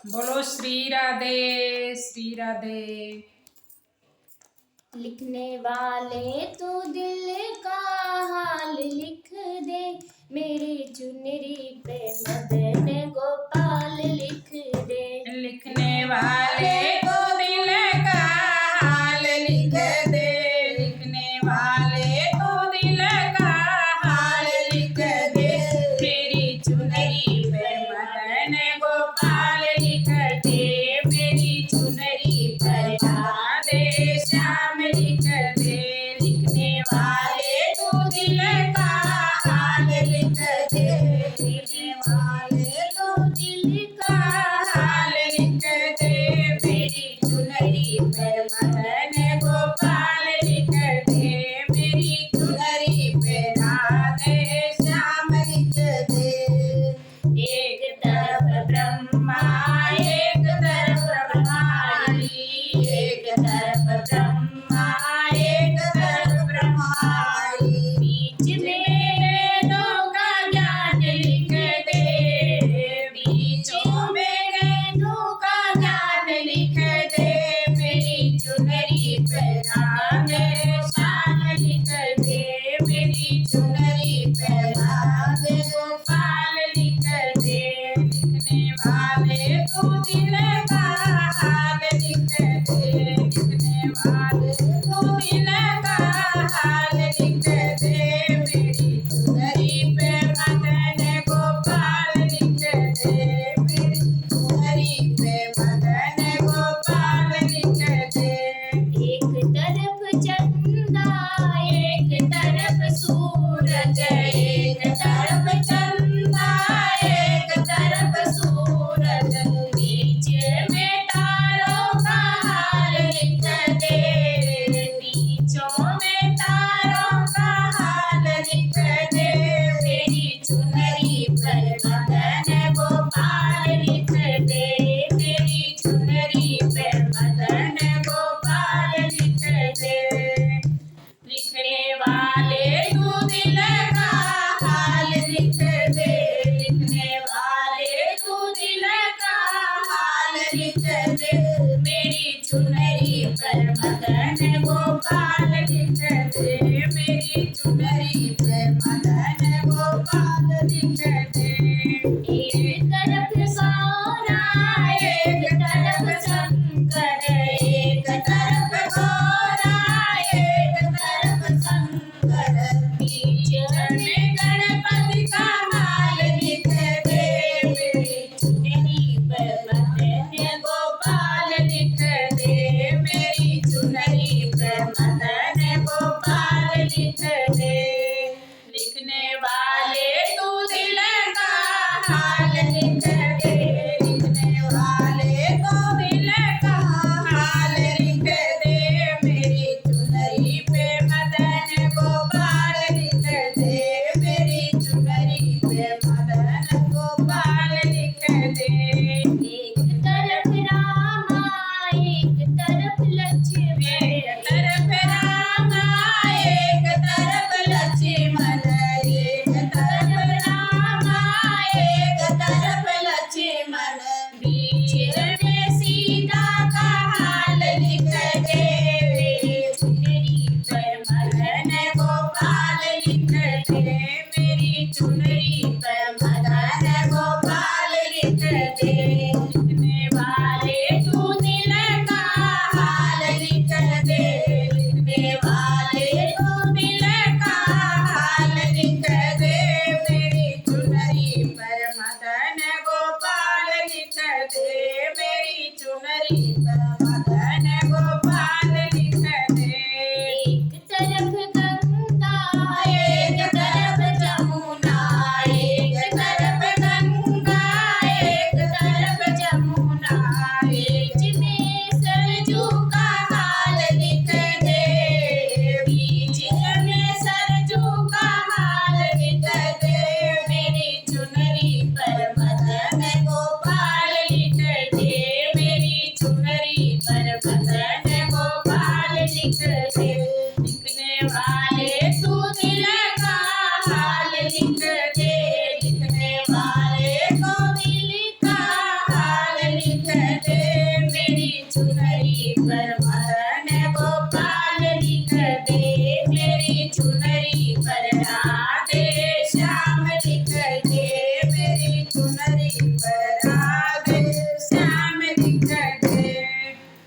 बोलो श्री राधे श्री राधे। लिखने वाले तू दिल का हाल लिख दे, मेरी चुनरी पे मदन गोपाल लिख दे। लिखने वाले तो दिल का हाल लिख दे, लिखने वाले तो दिल का हाल लिख दे, मेरी चुनरी पे मदन गोपाल लिख दे, मेरी चुनरी पर राधे श्याम लिख दे। लिखने वाले तो दिल का हाल लिख दे, लिखने वाले तो दिल का हाल लिख दे, मेरी चुनरी पर मदन गोपाल लिख दे, मेरी चुनरी पे राधे श्याम लिख दे। एक तरफ ब्रह्मा एक तरफ ब्रह्माली, एक तरफ ब्रह्मा एक तरफ ब्रह्माली, बीच में वेदों का ज्ञान लिख दे, बीचों में वेदों का ज्ञान लिख दे, मेरी चुनरी पे राधे श्याम लिख दे, मेरी चुनरी पे राधे गोपाल लिख दे। लिखने वाले तो दिल का हाल लिख दे, लिखने वाले तो दिल का हाल लिख दे, मेरी चुनरी पे मदन गोपाल लिख दे, मेरी चुनरी पे मदन गोपाल लिख दे। एक तरफ चंदा एक तरफ सूरज, एक तरफ चंदा एक तरफ सूरज, बीच में तारों का हाल लिख दे, बीचों में तारों का हाल लिख दे, मेरी चुनरी पर मदन गोपाल लिख दे, मेरी चुनरी पर मदन गोपाल लिख दे। लिखने वाले तू दिल का हाल लिख दे, लिखने वाले तू दिल का हाल लिख दे, मेरी चुनरी पर मदन गोपाल लिख दे, मेरी चुनरी पर मदन गोपाल लिख दे। एक तरफ गौरा एक तरफ शंकर, एक तरफ गौरा एक तरफ शंकर, बीच में गणपति का हाल लिख दे, मेरी चुनरी पर मदन गोपाल लिख दे, मेरी चुनरी पर मदन गोपाल लिख दे। लिखने वाले तू दिल का हाल लिख दे, लिखने वाले तो दिल का हाल लिख दे, मेरी चुनरी पे मदन गोपाल लिख दे, मेरी चुनरी पे मदन गोपाल लिख दे। एक तरफ रामा एक तरफ लक्ष्मण, एक तरफ रामा एक तरफ लक्ष्मण, एक तरफ रामा एक तरफ लक्ष्मण, बीच में सीता का हाल लिख दे, मेरी चुनरी पर मदन गोपाल लिख दे, मेरी चुनरी पर मदन गोपाल लिख दे। लिखने वाले तू दिल का हाल लिख दे, लिखने वाले तू दिल का हाल लिख दे, मेरी चुनरी पर मदन गोपाल लिख दे, मेरी चुनरी पर मदन गोपाल लिख दे। एक तरफ गंगा एक तरफ जमुना, एक तरफ गंगा एक तरफ जमुना, बीच में सरजू का हाल लिख दे, बीच में सरजू का हाल लिख दे, मेरी चुनरी पर मदन गोपाल लिख चुनरी पर मोहन गोपाल लिख दे, मेरी चुनरी पर राधे श्याम लिख दे, मेरी चुनरी